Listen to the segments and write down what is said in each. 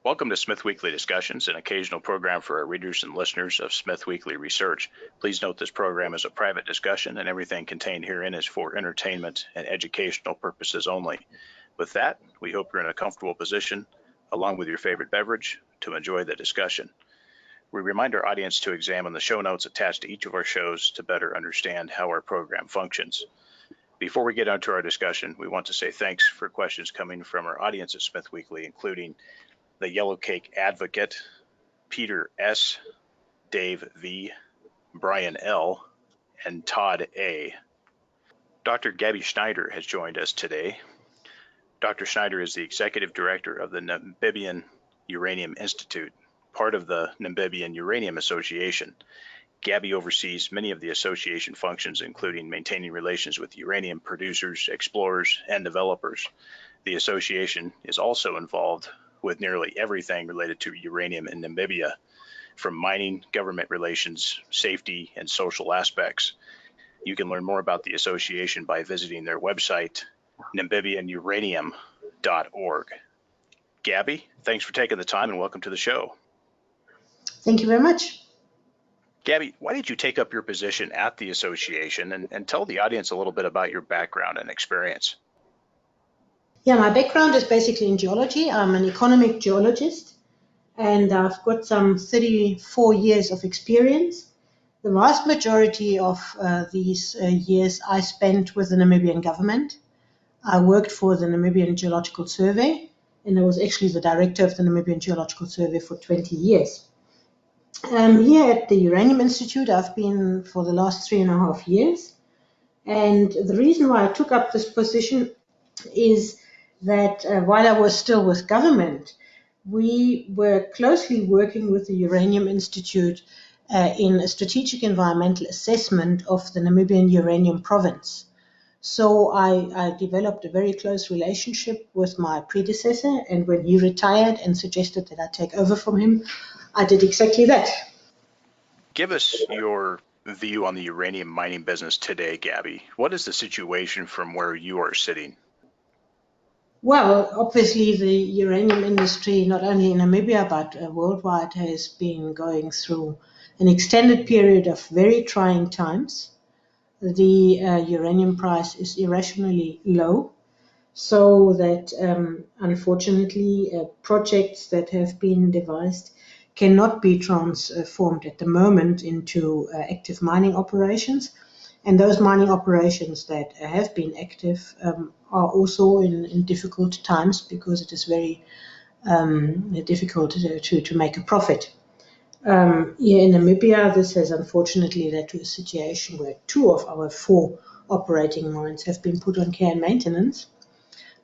Welcome to SmithWeekly Discussions, an occasional program for our readers and listeners of SmithWeekly Research. Please note this program is a private discussion and everything contained herein is for entertainment and educational purposes only. With that, we hope you're in a comfortable position, along with your favorite beverage, to enjoy the discussion. We remind our audience to examine the show notes attached to each of our shows to better understand how our program functions. Before we get onto our discussion, we want to say thanks for questions coming from our audience at SmithWeekly, including the Yellow Cake Advocate, Peter S., Dave V., Brian L., and Todd A. Dr. Gabi Schneider has joined us today. Dr. Schneider is the Executive Director of the Namibian Uranium Institute, part of the Namibian Uranium Association. Gabi oversees many of the association functions, including maintaining relations with uranium producers, explorers, and developers. The association is also involved with nearly everything related to uranium in Namibia, from mining, government relations, safety, and social aspects. You can learn more about the association by visiting their website, namibianuranium.org. Gabi, thanks for taking the time and welcome to the show. Thank you very much. Gabi, why did you take up your position at the association and tell the audience a little bit about your background and experience? Yeah, my background is basically in geology. I'm an economic geologist, and I've got some 34 years of experience. The vast majority of these years I spent with the Namibian government. I worked for the Namibian Geological Survey, and I was actually the director of the Namibian Geological Survey for 20 years. Here at the Uranium Institute, I've been for the last 3.5 years. And the reason why I took up this position is that while I was still with government, we were closely working with the Uranium Institute in a strategic environmental assessment of the Namibian Uranium province. So I developed a very close relationship with my predecessor, and when he retired and suggested that I take over from him, I did exactly that. Give us your view on the uranium mining business today, Gabi. What is the situation from where you are sitting? Well, obviously the uranium industry, not only in Namibia but worldwide, has been going through an extended period of very trying times. The uranium price is irrationally low, so that unfortunately projects that have been devised cannot be transformed at the moment into active mining operations. And those mining operations that have been active are also in difficult times because it is very difficult to make a profit. Here in Namibia, this has unfortunately led to a situation where 2 of our 4 operating mines have been put on care and maintenance.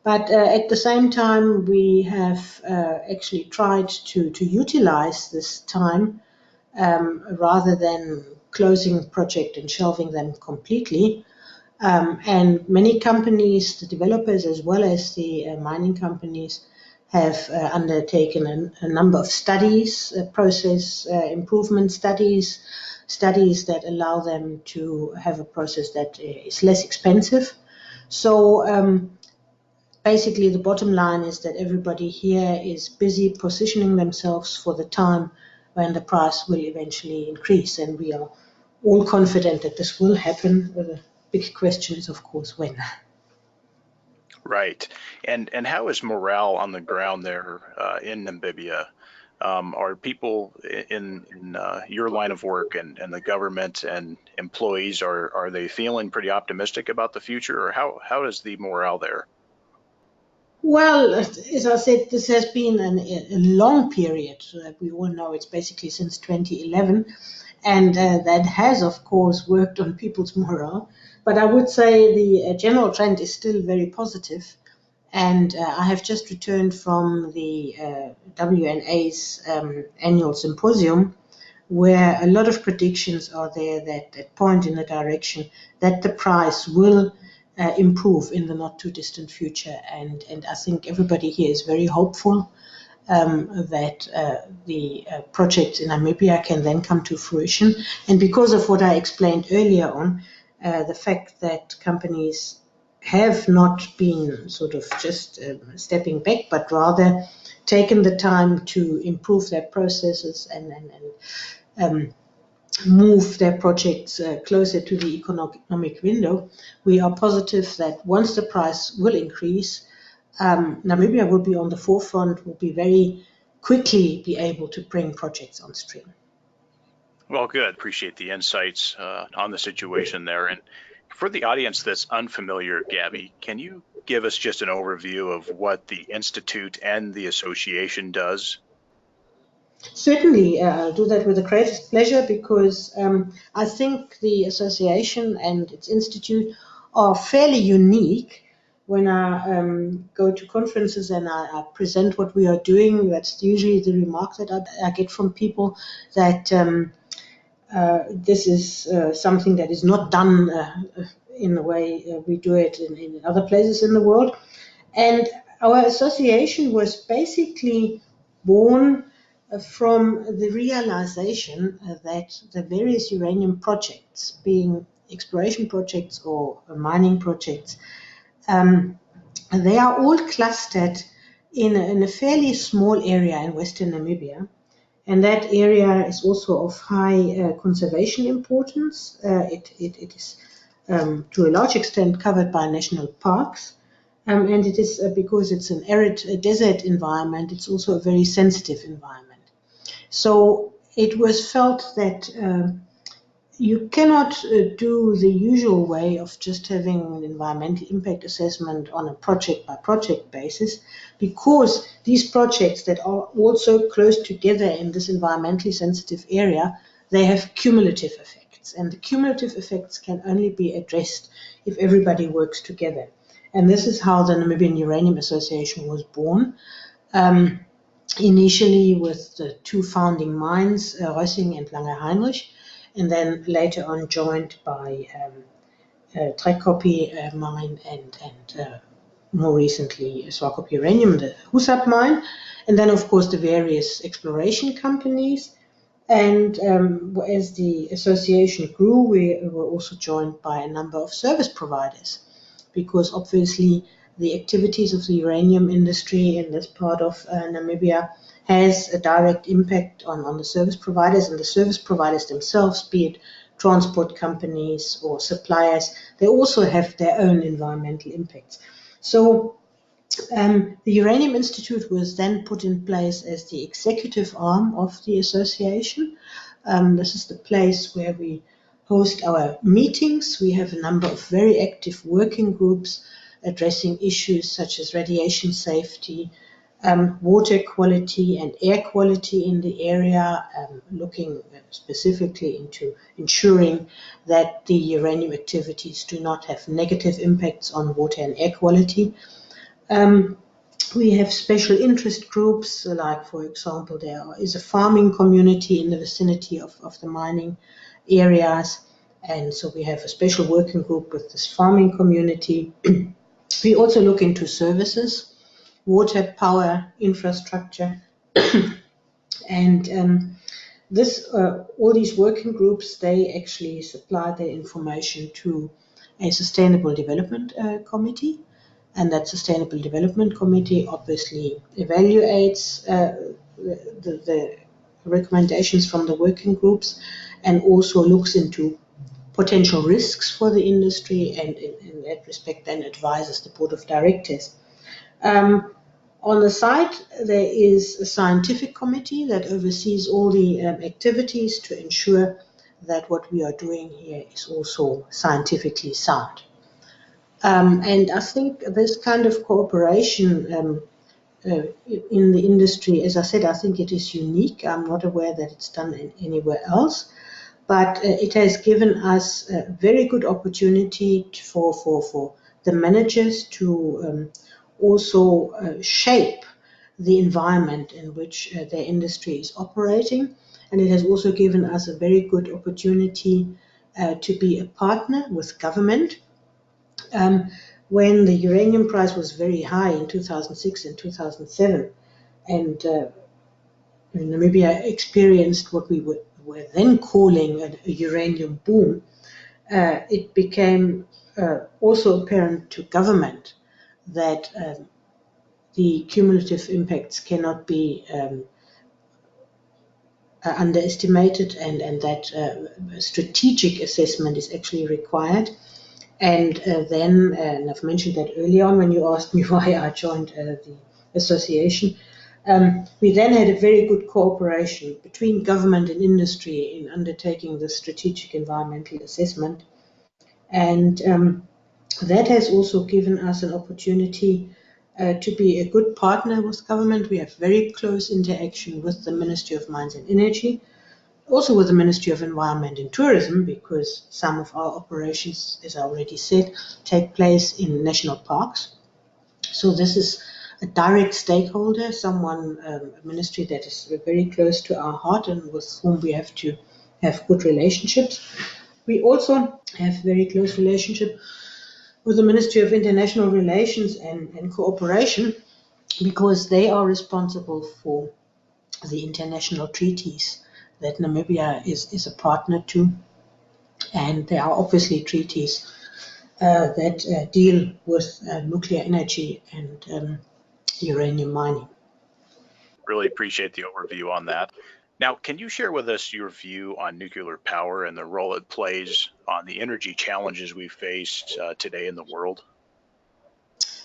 But at the same time, we have actually tried to utilize this time rather than closing project and shelving them completely. And many companies, the developers as well as the mining companies, have undertaken a number of studies, process improvement studies that allow them to have a process that is less expensive. So basically the bottom line is that everybody here is busy positioning themselves for the time when the price will eventually increase, and we are all confident that this will happen. The big question is, of course, when. Right. And how is morale on the ground there in Namibia? Are people in your line of work and the government and employees, are they feeling pretty optimistic about the future, or how is the morale there? Well, as I said, this has been a long period. We all know it's basically since 2011, and that has, of course, worked on people's morale. But I would say the general trend is still very positive. And I have just returned from the WNA's annual symposium, where a lot of predictions are there that point in the direction that the price will improve in the not too distant future, and I think everybody here is very hopeful that the projects in Namibia can then come to fruition. And because of what I explained earlier on, the fact that companies have not been sort of just stepping back, but rather taken the time to improve their processes and move their projects closer to the economic window. We are positive that once the price will increase, Namibia will be on the forefront, will be very quickly be able to bring projects on stream. Well, good. Appreciate the insights on the situation there. And for the audience that's unfamiliar, Gabi, can you give us just an overview of what the Institute and the association does? Certainly, I'll do that with the greatest pleasure, because I think the association and its institute are fairly unique. When I go to conferences and I present what we are doing, that's usually the remark that I get from people, that this is something that is not done in the way we do it in other places in the world. And our association was basically born from the realization that the various uranium projects, being exploration projects or mining projects, they are all clustered in a fairly small area in Western Namibia. And that area is also of high conservation importance. It is to a large extent covered by national parks. And it is because it's an arid desert environment, it's also a very sensitive environment. So it was felt that you cannot do the usual way of just having an environmental impact assessment on a project by project basis, because these projects that are also close together in this environmentally sensitive area, they have cumulative effects. And the cumulative effects can only be addressed if everybody works together. And this is how the Namibian Uranium Association was born. Initially with the two founding mines, Rössing and Lange Heinrich, and then later on joined by Trekkoppie mine and more recently Swakop Uranium, the Husab mine, and then of course the various exploration companies. And as the association grew, we were also joined by a number of service providers, because obviously the activities of the uranium industry in this part of Namibia has a direct impact on the service providers, and the service providers themselves, be it transport companies or suppliers, they also have their own environmental impacts. So the Uranium Institute was then put in place as the executive arm of the association. This is the place where we host our meetings. We have a number of very active working groups addressing issues such as radiation safety, water quality and air quality in the area, looking specifically into ensuring that the uranium activities do not have negative impacts on water and air quality. We have special interest groups, like, for example, there is a farming community in the vicinity of the mining areas, and so we have a special working group with this farming community. We also look into services, water, power, infrastructure, and all these working groups, they actually supply their information to a sustainable development committee. And that Sustainable Development Committee obviously evaluates the recommendations from the working groups, and also looks into potential risks for the industry, and in that respect then advises the Board of Directors. On the side, there is a scientific committee that oversees all the activities to ensure that what we are doing here is also scientifically sound. And I think this kind of cooperation in the industry, as I said, I think it is unique. I'm not aware that it's done anywhere else, but it has given us a very good opportunity for the managers to also shape the environment in which their industry is operating. And it has also given us a very good opportunity to be a partner with government. When the uranium price was very high in 2006 and 2007, and Namibia experienced what we were then calling a uranium boom, it became also apparent to government that the cumulative impacts cannot be underestimated, and that strategic assessment is actually required. And then, and I've mentioned that early on when you asked me why I joined the association, we then had a very good cooperation between government and industry in undertaking the strategic environmental assessment. And that has also given us an opportunity to be a good partner with government. We have very close interaction with the Ministry of Mines and Energy, also with the Ministry of Environment and Tourism, because some of our operations, as I already said, take place in national parks. So this is a direct stakeholder, a ministry that is very close to our heart and with whom we have to have good relationships. We also have very close relationship with the Ministry of International Relations and Cooperation, because they are responsible for the international treaties that Namibia is a partner to. And there are obviously treaties that deal with nuclear energy and uranium mining. Really appreciate the overview on that. Now, can you share with us your view on nuclear power and the role it plays on the energy challenges we face today in the world?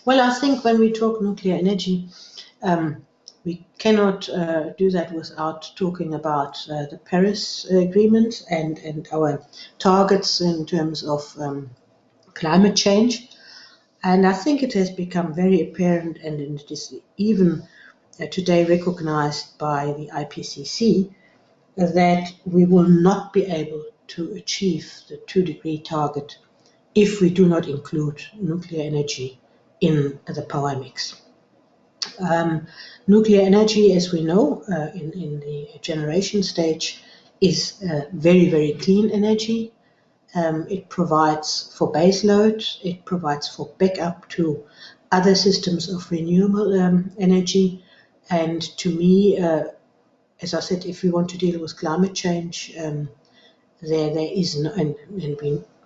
Well, I think when we talk nuclear energy, we cannot do that without talking about the Paris Agreement and our targets in terms of climate change. And I think it has become very apparent, and it is even today recognized by the IPCC, that we will not be able to achieve the 2-degree target if we do not include nuclear energy in the power mix. Nuclear energy, as we know, in the generation stage, is very, very clean energy. It provides for base load, it provides for backup to other systems of renewable energy. And to me, as I said, if we want to deal with climate change, there is no, and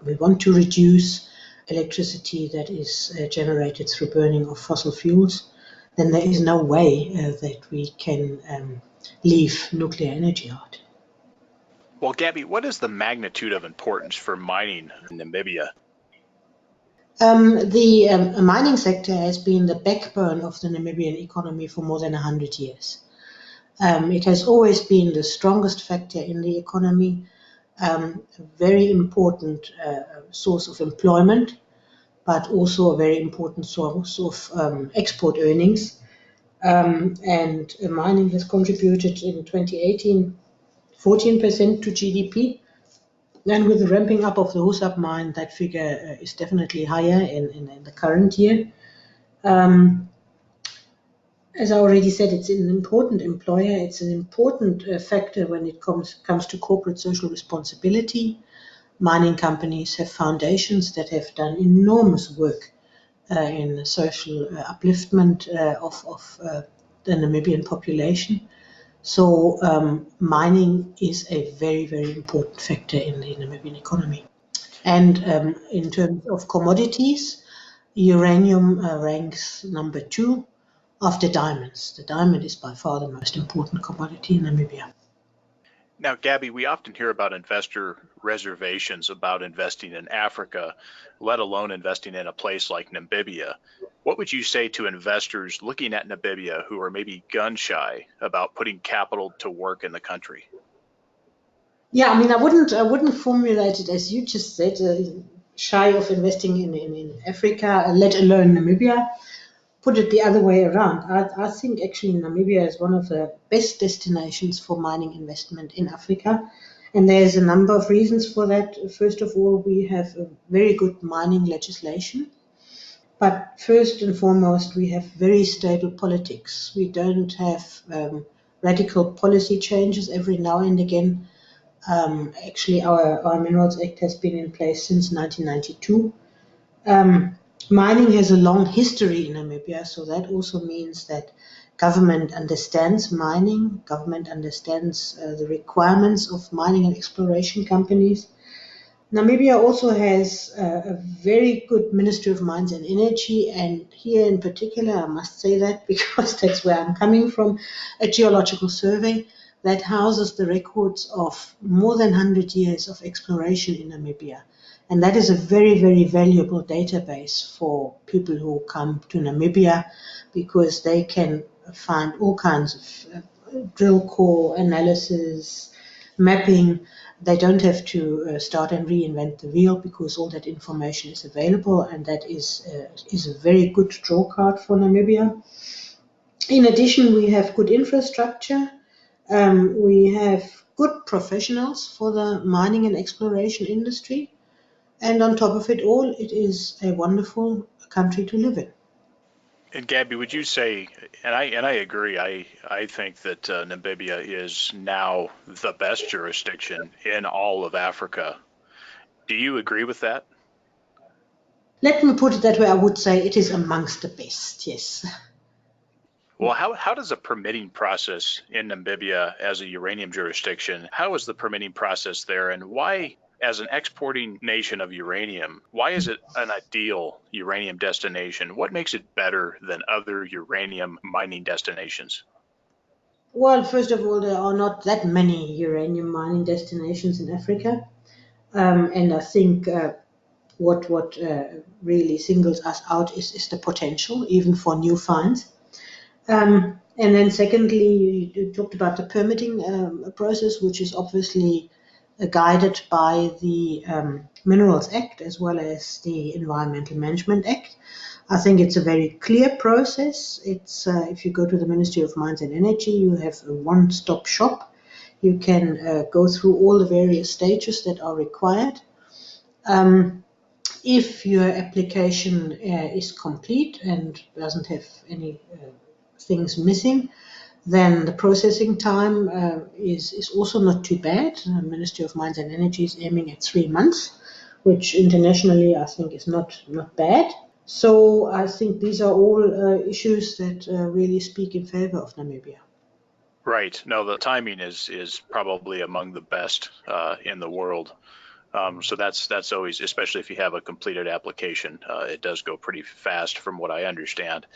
we want to reduce electricity that is generated through burning of fossil fuels, then there is no way that we can leave nuclear energy out. Well, Gabi, what is the magnitude of importance for mining in Namibia? The mining sector has been the backbone of the Namibian economy for more than 100 years. It has always been the strongest factor in the economy, a very important source of employment, but also a very important source of export earnings. And mining has contributed in 2018 14% to GDP. And with the ramping up of the Husab mine, that figure is definitely higher in the current year. As I already said, it's an important employer. It's an important factor when it comes to corporate social responsibility. Mining companies have foundations that have done enormous work in social upliftment of the Namibian population. So mining is a very, very important factor in the Namibian economy. And in terms of commodities, uranium ranks number 2 after diamonds. The diamond is by far the most important commodity in Namibia. Now, Gabi, we often hear about investor reservations about investing in Africa, let alone investing in a place like Namibia. What would you say to investors looking at Namibia who are maybe gun shy about putting capital to work in the country? Yeah, I mean, I wouldn't formulate it as you just said, shy of investing in Africa, let alone Namibia. Put it the other way around. I think actually Namibia is one of the best destinations for mining investment in Africa. And there's a number of reasons for that. First of all, we have a very good mining legislation. But first and foremost, we have very stable politics. We don't have radical policy changes every now and again. Actually, our Minerals Act has been in place since 1992. Mining has a long history in Namibia, so that also means that government understands mining, government understands the requirements of mining and exploration companies. Namibia also has a very good Ministry of Mines and Energy, and here in particular, I must say that because that's where I'm coming from, a geological survey that houses the records of more than 100 years of exploration in Namibia. And that is a very, very valuable database for people who come to Namibia because they can find all kinds of drill core analysis, mapping. They don't have to start and reinvent the wheel because all that information is available, and that is a very good draw card for Namibia. In addition, we have good infrastructure. We have good professionals for the mining and exploration industry. And on top of it all, it is a wonderful country to live in. And Gabby, would you say, and I agree, I think that Namibia is now the best jurisdiction in all of Africa. Do you agree with that? Let me put it that way. I would say it is amongst the best, yes. Well, how does the permitting process in Namibia as a uranium jurisdiction, how is the permitting process there, and why, as an exporting nation of uranium, why is it an ideal uranium destination? What makes it better than other uranium mining destinations? Well, first of all, there are not that many uranium mining destinations in Africa. And I think what really singles us out is the potential, even for new finds. And then secondly, you talked about the permitting process, which is obviously guided by the Minerals Act as well as the Environmental Management Act. I think it's a very clear process. It's if you go to the Ministry of Mines and Energy, you have a one-stop shop. You can go through all the various stages that are required. If your application is complete and doesn't have any things missing, then the processing time is also not too bad. The Ministry of Mines and Energy is aiming at 3 months, which internationally I think is not bad. So I think these are all issues that really speak in favor of Namibia. Right. No, the timing is probably among the best in the world. So that's always, especially if you have a completed application, it does go pretty fast from what I understand.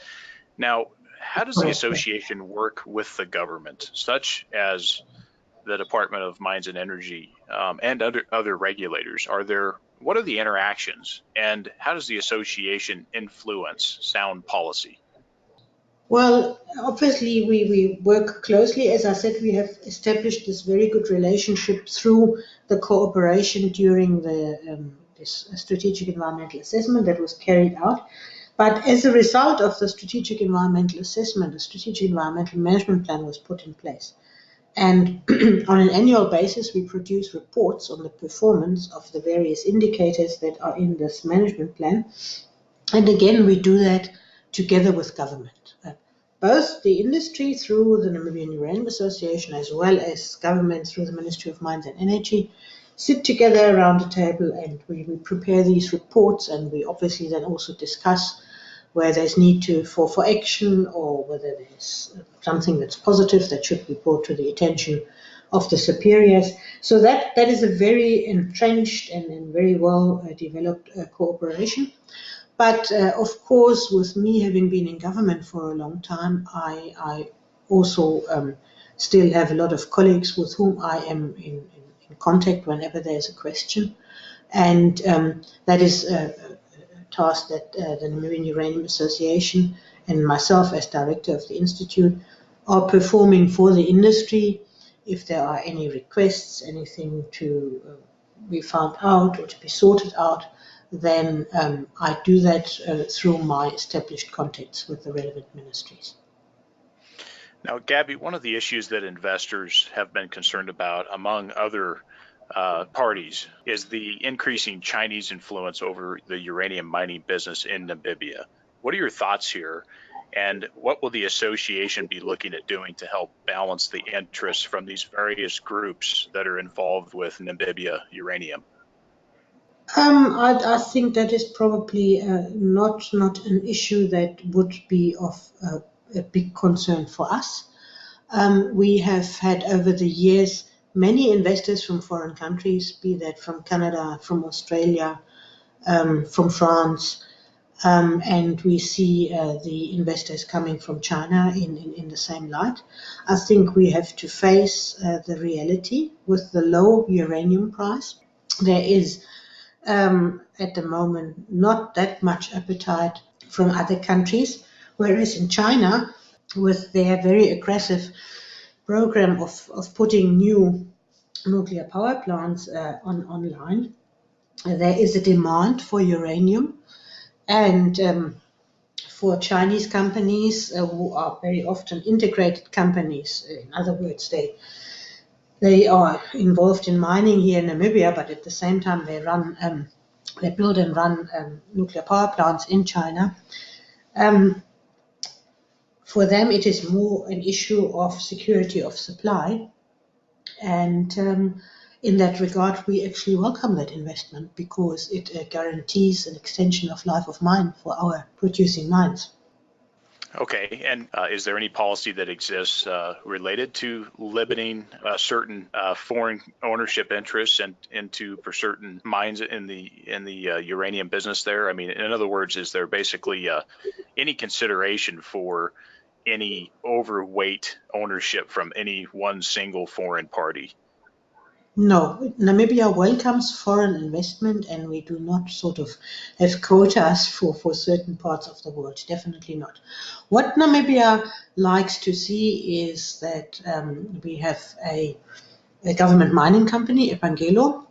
Now, how does the Correct. association work with the government, such as the Department of Mines and Energy and other regulators? What are the interactions, and how does the association influence sound policy? Well, obviously, we work closely. As I said, we have established this very good relationship through the cooperation during this strategic environmental assessment that was carried out. But as a result of the strategic environmental assessment, the strategic environmental management plan was put in place. And on an annual basis, we produce reports on the performance of the various indicators that are in this management plan. And again, we do that together with government. Both the industry through the Namibian Uranium Association as well as government through the Ministry of Mines and Energy sit together around the table and we prepare these reports, and we obviously then also discuss where there's need for action or whether there's something that's positive that should be brought to the attention of the superiors. So that is a very entrenched and very well developed cooperation. But of course, with me having been in government for a long time, I also still have a lot of colleagues with whom I am in contact whenever there's a question. And that is a task that the Namibian Uranium Association and myself as director of the institute are performing for the industry. If there are any requests, anything to be found out or to be sorted out, then I do that through my established contacts with the relevant ministries. Now, Gabby, one of the issues that investors have been concerned about, among other parties, is the increasing Chinese influence over the uranium mining business in Namibia. What are your thoughts here? And what will the association be looking at doing to help balance the interests from these various groups that are involved with Namibia uranium? I think that is probably not an issue that would be of a big concern for us. We have had over the years many investors from foreign countries, be that from Canada, from Australia, from France, and we see the investors coming from China in the same light. I think we have to face the reality with the low uranium price. There is at the moment not that much appetite from other countries, whereas in China, with their very aggressive program of putting new nuclear power plants online, there is a demand for uranium. And for Chinese companies who are very often integrated companies, in other words, they are involved in mining here in Namibia, but at the same time they build and run nuclear power plants in China. For them, it is more an issue of security of supply. And in that regard, we actually welcome that investment because it guarantees an extension of life of mine for our producing mines. Okay, and is there any policy that exists related to limiting certain foreign ownership interests and into for certain mines in the uranium business there? I mean, in other words, is there basically any consideration for any overweight ownership from any one single foreign party? No, Namibia welcomes foreign investment, and we do not sort of have quotas for certain parts of the world. Definitely not. What Namibia likes to see is that we have a government mining company, Epangelo.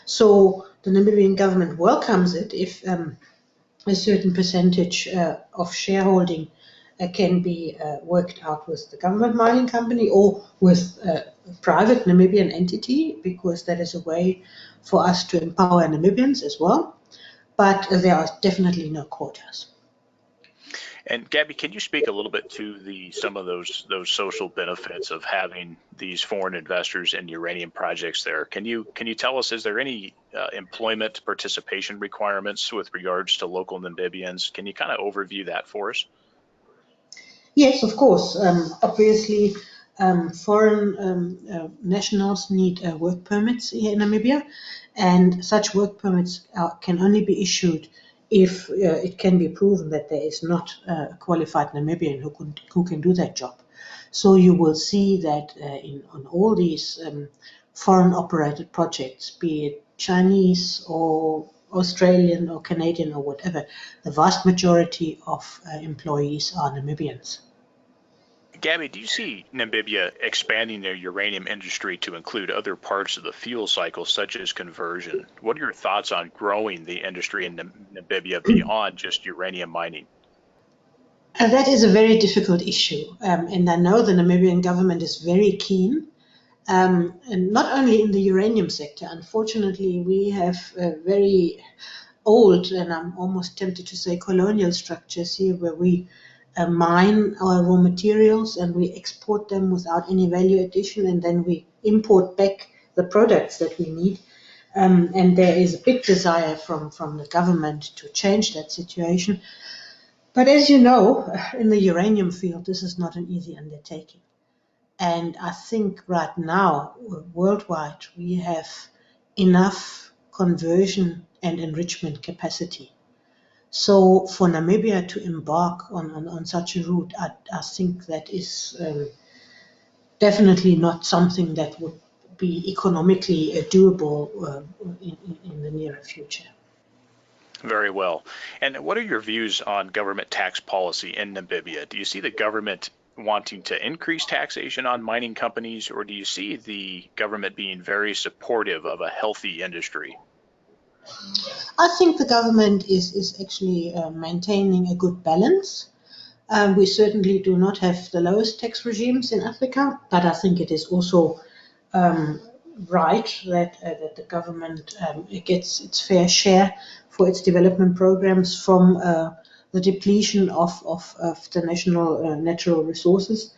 So the Namibian government welcomes it if a certain percentage of shareholding can be worked out with the government mining company or with a private Namibian entity, because that is a way for us to empower Namibians as well. But there are definitely no quotas. And Gabi, can you speak a little bit to some of those social benefits of having these foreign investors in uranium projects there? Can you tell us, is there any employment participation requirements with regards to local Namibians? Can you kind of overview that for us? Yes, of course. Obviously, foreign nationals need work permits here in Namibia, and such work permits can only be issued if it can be proven that there is not a qualified Namibian who can do that job. So you will see that on all these foreign operated projects, be it Chinese or Australian or Canadian or whatever, the vast majority of employees are Namibians. Gabi, do you see Namibia expanding their uranium industry to include other parts of the fuel cycle, such as conversion? What are your thoughts on growing the industry in Namibia beyond just uranium mining? And that is a very difficult issue. And I know the Namibian government is very keen, and not only in the uranium sector. Unfortunately, we have very old, and I'm almost tempted to say colonial structures here, where we mine our raw materials and we export them without any value addition, and then we import back the products that we need. And there is a big desire from the government to change that situation. But as you know, in the uranium field, this is not an easy undertaking. And I think right now, worldwide, we have enough conversion and enrichment capacity. So for Namibia to embark on such a route, I think that is definitely not something that would be economically doable in the nearer future. Very well. And what are your views on government tax policy in Namibia? Do you see the government wanting to increase taxation on mining companies, or do you see the government being very supportive of a healthy industry? I think the government is actually maintaining a good balance. We certainly do not have the lowest tax regimes in Africa, but I think it is also right that the government gets its fair share for its development programs from the depletion of the national natural resources.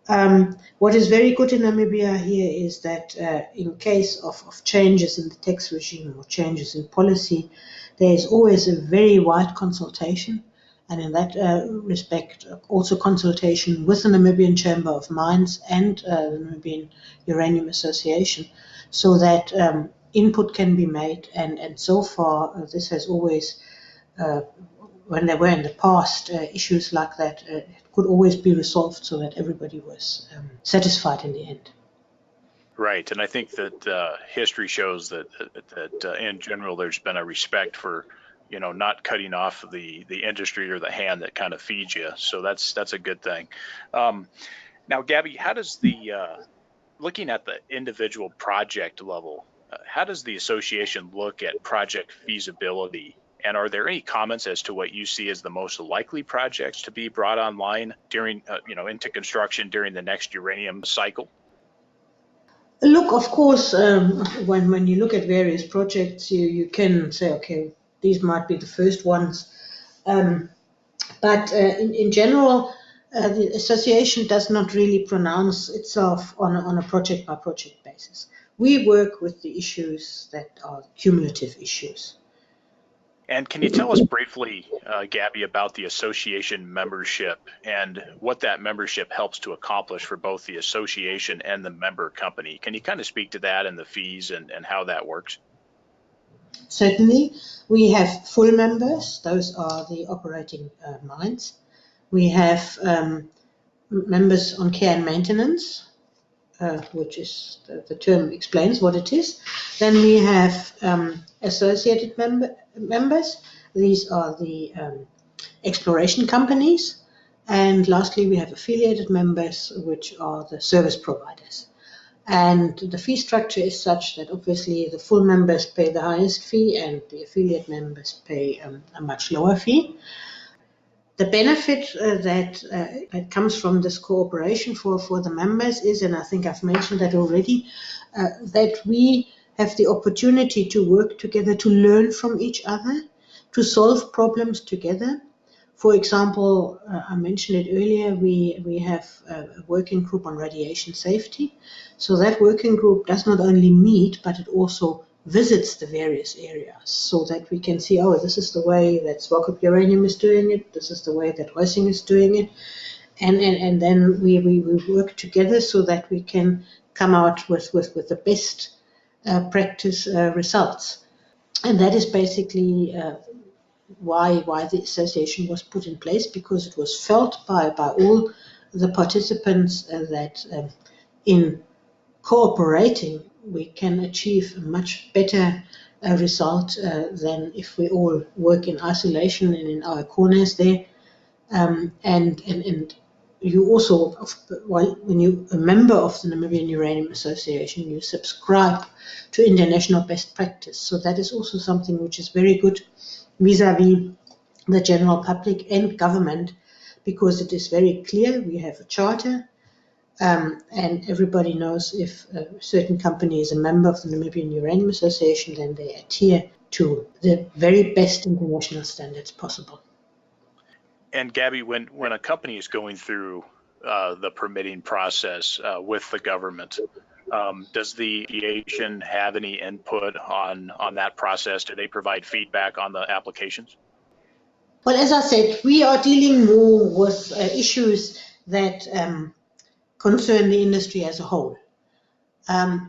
What is very good in Namibia here is that in case of changes in the tax regime or changes in policy, there is always a very wide consultation, And in that respect, also consultation with the Namibian Chamber of Mines and the Namibian Uranium Association, so that input can be made. And so far, this has always, when there were in the past issues like that, it could always be resolved so that everybody was satisfied in the end. Right, and I think that history shows that in general there's been a respect for, not cutting off the industry or the hand that kind of feeds you. So that's a good thing. Now, Gabi, how does looking at the individual project level, how does the association look at project feasibility? And are there any comments as to what you see as the most likely projects to be brought online during, into construction during the next uranium cycle? Look, of course, when you look at various projects, you can say, okay, these might be the first ones. But in general, the association does not really pronounce itself on a project-by-project basis. We work with the issues that are cumulative issues. And can you tell us briefly, Gabi, about the association membership and what that membership helps to accomplish for both the association and the member company? Can you kind of speak to that and the fees and how that works? Certainly. We have full members. Those are the operating mines. We have members on care and maintenance, which is the term explains what it is. Then we have associated members. These are the exploration companies. And lastly, we have affiliated members, which are the service providers. And the fee structure is such that obviously the full members pay the highest fee and the affiliate members pay a much lower fee. The benefit that comes from this cooperation for the members is, and I think I've mentioned that already, that we have the opportunity to work together, to learn from each other, to solve problems together. For example, I mentioned it earlier, we have a working group on radiation safety. So that working group does not only meet, but it also visits the various areas so that we can see, oh, this is the way that Swakop Uranium is doing it, this is the way that Reusing is doing it. And then we work together so that we can come out with the best practice results. And that is basically why the association was put in place, because it was felt by all the participants that in cooperating we can achieve a much better result than if we all work in isolation and in our corners there. And you also, when you're a member of the Namibian Uranium Association, you subscribe to international best practice. So that is also something which is very good vis-a-vis the general public and government, because it is very clear. We have a charter, and everybody knows if a certain company is a member of the Namibian Uranium Association, then they adhere to the very best international standards possible. And Gabi, when a company is going through the permitting process with the government, does the association have any input on that process? Do they provide feedback on the applications? Well, as I said, we are dealing more with issues that concern the industry as a whole.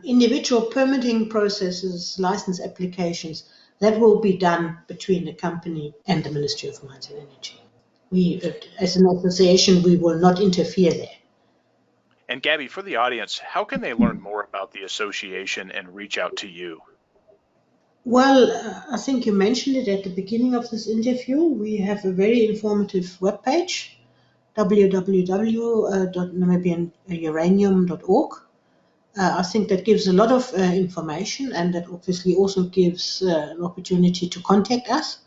Individual permitting processes, license applications, that will be done between the company and the Ministry of Mines and Energy. We, as an association, we will not interfere there. And Gabi, for the audience, how can they learn more about the association and reach out to you? Well, I think you mentioned it at the beginning of this interview. We have a very informative webpage, www.namibianuranium.org. I think that gives a lot of information, and that obviously also gives an opportunity to contact us.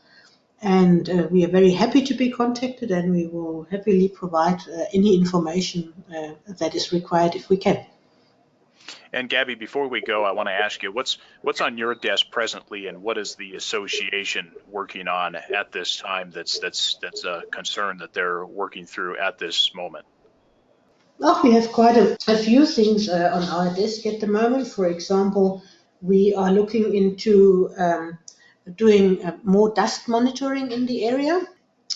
And we are very happy to be contacted, and we will happily provide any information that is required if we can. And Gabi, before we go, I want to ask you, what's on your desk presently, and what is the association working on at this time that's a concern that they're working through at this moment? Well, we have quite a few things on our desk at the moment. For example, we are looking into doing more dust monitoring in the area.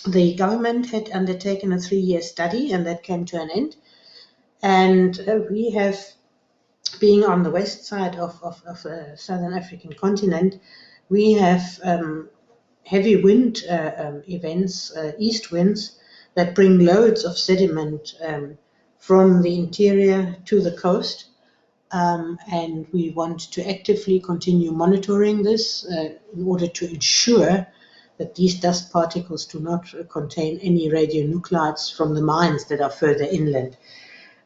The government had undertaken a 3-year study, and that came to an end. And we have, being on the west side of the southern African continent, we have heavy wind events, east winds, that bring loads of sediment from the interior to the coast. And we want to actively continue monitoring this in order to ensure that these dust particles do not contain any radionuclides from the mines that are further inland.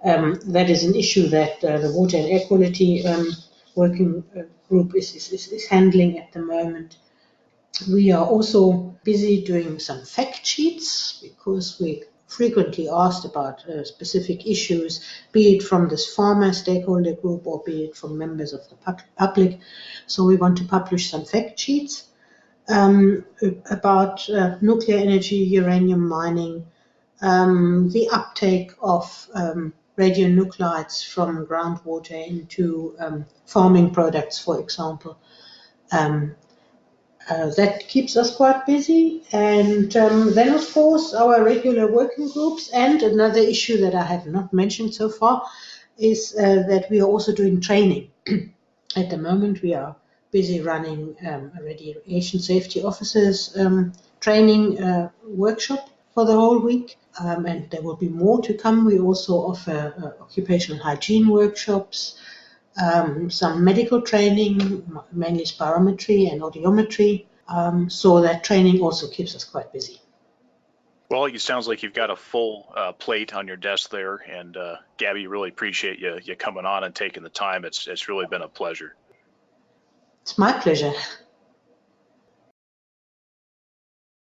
That is an issue that the Water and Air Quality Working Group is handling at the moment. We are also busy doing some fact sheets because we frequently asked about specific issues, be it from this farmer stakeholder group or be it from members of the public. So we want to publish some fact sheets about nuclear energy, uranium mining, the uptake of radionuclides from groundwater into farming products, for example. That keeps us quite busy. And then, of course, our regular working groups. And another issue that I have not mentioned so far is that we are also doing training. At the moment, we are busy running a radiation safety officers training workshop for the whole week. And there will be more to come. We also offer occupational hygiene workshops, some medical training, mainly spirometry and audiometry. So that training also keeps us quite busy. Well, it sounds like you've got a full plate on your desk there. And Gabi, really appreciate you coming on and taking the time. It's really been a pleasure. It's my pleasure.